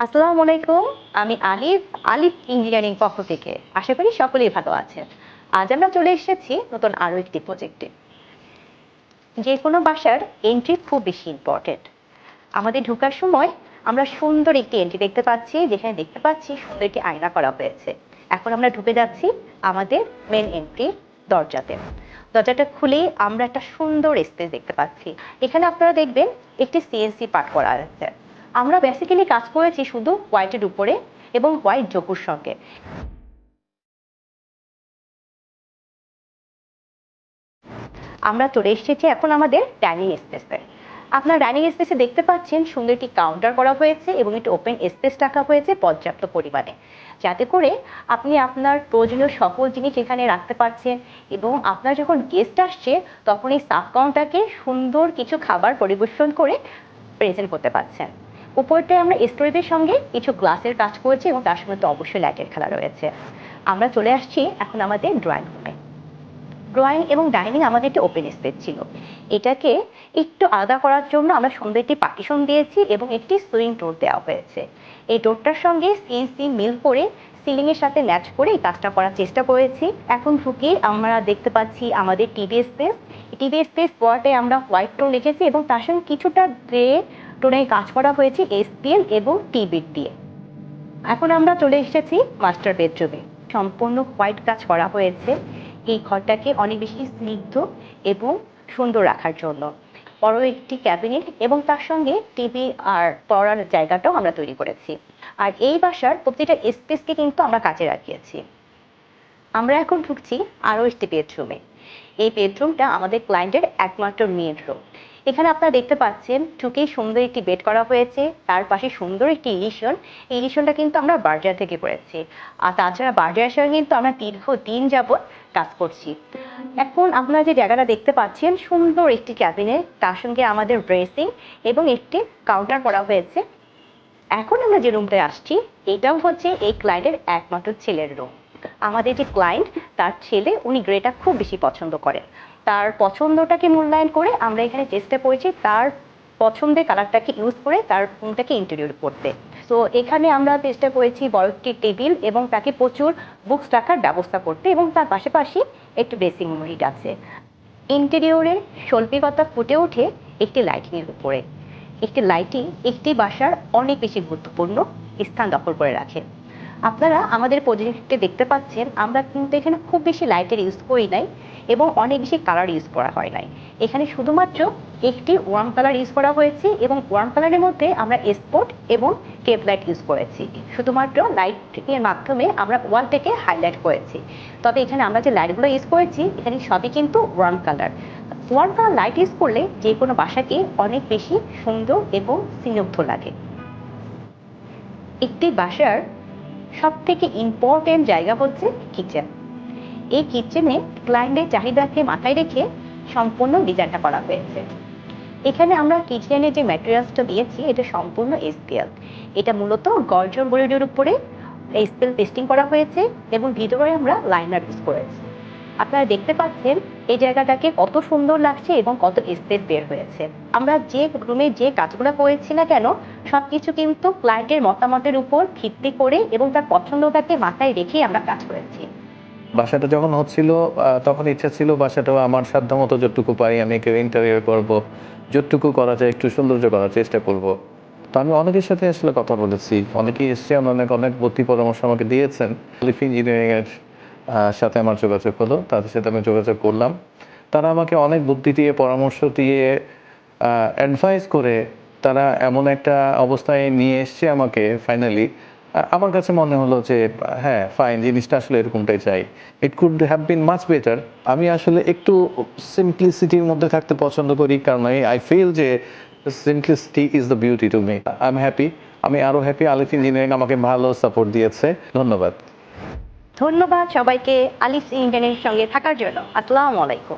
আসসালামু আলাইকুম। আমি আলিফ, আলিফ ইঞ্জিনিয়ারিং পক্ষ থেকে। আশা করি সকলেই ভালো আছেন। আজ আমরা চলে এসেছি নতুন আরো একটি প্রজেক্টে। যেকোনো বাসার এন্ট্রি খুব বেশি ইম্পর্টেন্ট। আমাদের ঢোকার সময় আমরা সুন্দর একটি এন্ট্রি দেখতে পাচ্ছি, যেখানে দেখতে পাচ্ছি সুন্দর একটি আয়না করা হয়েছে। এখন আমরা ঢুকে যাচ্ছি আমাদের মেন এন্ট্রি দরজাতে। দরজাটা খুলেই আমরা একটা সুন্দর স্পেস দেখতে পাচ্ছি। এখানে আপনারা দেখবেন একটি সিএনসি পার্ট করা আছে। আমরা বেসিক্যালি কাজ করেছি শুধু হোয়াইটের উপরে এবং হোয়াইট জকুর সঙ্গে। আমরা চলে এসেছি এখন আমাদের ডাইনিং স্পেসে। আপনার ডাইনিং স্পেসে দেখতে পাচ্ছেন সুন্দর একটি কাউন্টার করা হয়েছে এবং একটি ওপেন স্পেস রাখা হয়েছে পর্যাপ্ত পরিমাণে, যাতে করে আপনি আপনার প্রয়োজনীয় সকল জিনিস এখানে রাখতে পারছেন এবং আপনার যখন গেস্ট আসছে তখন এই সাব কাউন্টারকে সুন্দর কিছু খাবার পরিবেশন করে প্রেজেন্ট করতে পারছেন। উপরটায় আমরা স্টোরেজের সঙ্গে কিছু গ্লাসের কাজ করেছি এবং তার সঙ্গে তো অবশ্যই লাইটের খেলা রয়েছে। আমরা চলে আসছি এখন আমাদের ড্রয়িং রুমে। ড্রয়িং এবং ডাইনিং আমাদের একটি ওপেন স্পেস ছিল। এটাকে একটু আলাদা করার জন্য আমরা সুন্দর একটি পার্টিশন দিয়েছি এবং একটি সুইং ডোর দেওয়া হয়েছে। এই ডোরটার সঙ্গে সিএনসি মিল করে সিলিংয়ের সাথে ম্যাচ করে এই কাজটা করার চেষ্টা করেছি। এখন ঢুকে আমরা দেখতে পাচ্ছি আমাদের টিভি স্পেস। টিভি স্পেস পড়াতে আমরা হোয়াইট টোন রেখেছি এবং তার সঙ্গে কিছুটা গ্রে টোনে কাজ করা হয়েছে এসপিএল এবং টিবিট দিয়ে। এখন আমরা চলে এসেছি মাস্টার বেডরুমে। সম্পূর্ণ হোয়াইট কাজ করা হয়েছে এই ঘরটাকে অনেক বেশি স্নিগ্ধ এবং সুন্দর রাখার জন্য। বড় একটি ক্যাবিনেট এবং তার সঙ্গে টিভি আর পড়ার জায়গাটাও আমরা তৈরি করেছি। আর এই বাসার প্রতিটা স্পেসকে কিন্তু আমরা কাজে রাখিয়েছি। আমরা এখন ঢুকছি আরও একটি বেডরুমে। এই বেডরুমটা আমাদের ক্লায়েন্টের একমাত্র মেইন রুম। এখানে আপনারা দেখতে পাচ্ছেন ঢুকেই সুন্দর একটি বেড করা হয়েছে, তার পাশে সুন্দর একটি ইলিশন। এই ইলিশনটা কিন্তু আমরা বার্জার থেকে করেছি। আর তাছাড়া বার্জারের সঙ্গে কিন্তু আমরা দীর্ঘদিন যাবৎ কাজ করছি। এখন আপনারা যে জায়গাটা দেখতে পাচ্ছেন সুন্দর একটি ক্যাবিনেট, তার সঙ্গে আমাদের ড্রেসিং এবং একটি কাউন্টার করা হয়েছে। এখন আমরা যে রুমটায় আসছি এটাও হচ্ছে এই ক্লায়েন্টের একমাত্র ছেলের রুম। আমাদের যে ক্লায়েন্ট তার ছেলে উনি গ্রেটা খুব বেশি পছন্দ করেন। তার পছন্দটাকে মূল্যায়ন করে আমরা এখানে চেষ্টা করেছি তার পছন্দের কালারটাকে ইউজ করে তার রুমটাকে ইন্টেরিয়র করতে। তো এখানে আমরা চেষ্টা করেছি বড় একটি টেবিল এবং তাকে প্রচুর বুকস রাখার ব্যবস্থা করতে এবং তার পাশাপাশি একটু ড্রেসিং ইউনিট আছে। ইন্টেরিয়রে শৈল্পিকতা ফুটে ওঠে একটি লাইটিংয়ের উপরে। একটি লাইটিং একটি বাসার অনেক বেশি গুরুত্বপূর্ণ স্থান দখল করে রাখে। আপনারা আমাদের প্রজেক্টে দেখতে পাচ্ছেন আমরা কিন্তু এখানে খুব বেশি লাইটের ইউজ করি নাই এবং অনেক বেশি কালার ইউজ করা হয় নাই। এখানে শুধুমাত্র একটি ওয়ার্ম কালার ইউজ করা হয়েছে এবং ওয়ার্ম কালারের মধ্যে আমরা স্পট এবং কেপ লাইট ইউজ করেছি। শুধুমাত্র লাইটের মাধ্যমে আমরা ওয়ালটাকে হাইলাইট করেছি। তবে এখানে আমরা যে লাইটগুলো ইউজ করেছি এখানে সবই কিন্তু worm colour. Worm colour light use করলে যে কোনো বাসাকে অনেক বেশি সুন্দর এবং স্নিগ্ধ লাগে। একটি বাসার সবথেকে ইম্পর্টেন্ট জায়গা হচ্ছে কিচেন। এই কিচেনে ক্লায়েন্টের চাহিদাকে মাথায় রেখে সম্পূর্ণ ডিজাইনটা করা হয়েছে। এখানে আমরা কিচেনে যে ম্যাটেরিয়ালসটা দিয়েছি এটা সম্পূর্ণ এসপিএল। এটা মূলত গর্জন বোর্ডের উপরে এসপিএল পেস্টিং করা হয়েছে এবং ভিতরে আমরা লাইনার ইউজ করেছি। আপনারা দেখতে পাচ্ছেন এই জায়গাটাকে কত সুন্দর লাগছে এবং কত স্পেস বের হয়েছে। আমরা যে রুমে যে কাজগুলো করেছি না কেন সবকিছু কিন্তু ক্লায়েন্টের মতামতের উপর ভিত্তি করে এবং তার পছন্দটাকে মাথায় রেখে আমরা কাজ করেছি। বাসাটা যখন হচ্ছিল তখন ইচ্ছা ছিল বাসাটাও আমার সাধ্যমতো যতটুকু পারি আমি একে ইন্টেরিয়র করব, যতটুকু করা যায় একটু সৌন্দর্য করার চেষ্টা করব। তো আমি অনেকের সাথে আসলে কথা বলেছি, অনেকেই এসছেন, অনেক বুদ্ধি পরামর্শ আমাকে দিয়েছেন। লিফ ইঞ্জিনিয়ারিংয়ের সাথে আমার যোগাযোগ হলো, তাদের সাথে আমি যোগাযোগ করলাম। তারা আমাকে অনেক বুদ্ধি দিয়ে পরামর্শ দিয়ে অ্যাডভাইস করে তারা এমন একটা অবস্থায় নিয়ে এসছে আমাকে ফাইনালি। আমার কাছে মনে হলো যে হ্যাঁ ফাইন, জিনিসটা আসলে এরকমটাই চাই। It could have been much better. আমি আসলে একটু সিম্পলিসিটির মধ্যে থাকতে পছন্দ করি, কারণ আই ফিল যে simplicity is the beauty to me. I am happy. আমি আরও হ্যাপি আলিফ ইঞ্জিনিয়ারিং আমাকে ভালো সাপোর্ট দিয়েছে। ধন্যবাদ। ধন্যবাদ সবাইকে আলিফ ইঞ্জিনিয়ারিং সঙ্গে থাকার জন্য। আসসালামু আলাইকুম।